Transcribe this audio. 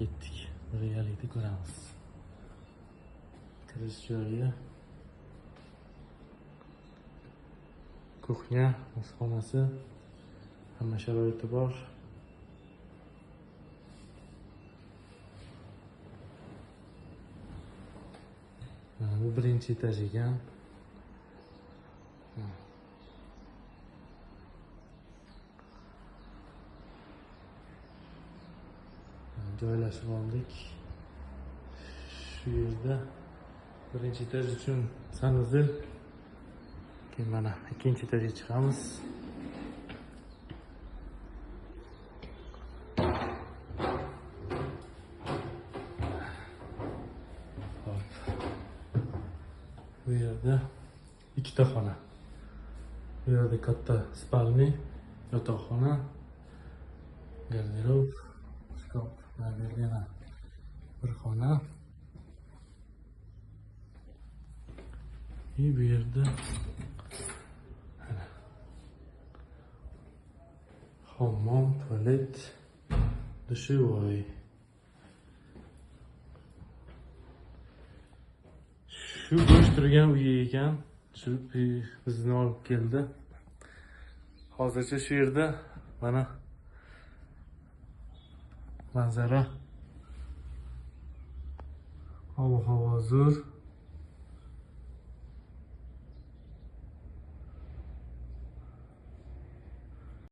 ketdik. Birgalikda ko'ramiz. Kirish joyi, kuxnya, oshxonasi, hamma sharoiti bor. Bu birinchi etaj ekan. Joylashib oldik. Shu yerda birinchi etaj uchun sanuzel. Keyin mana ikkinchi etajga chiqamiz. Bu yerda ikkita xona. Bu yerda katta spalni, yotoqxona, garderob, shkaf, yana bir xona. Bu yerda hammom, tualet, dushevoy. Shu bo'sh turgan uy ekan. Shu bizni olib keldi. Hozircha shu yerda mana manzara, havo zo'r.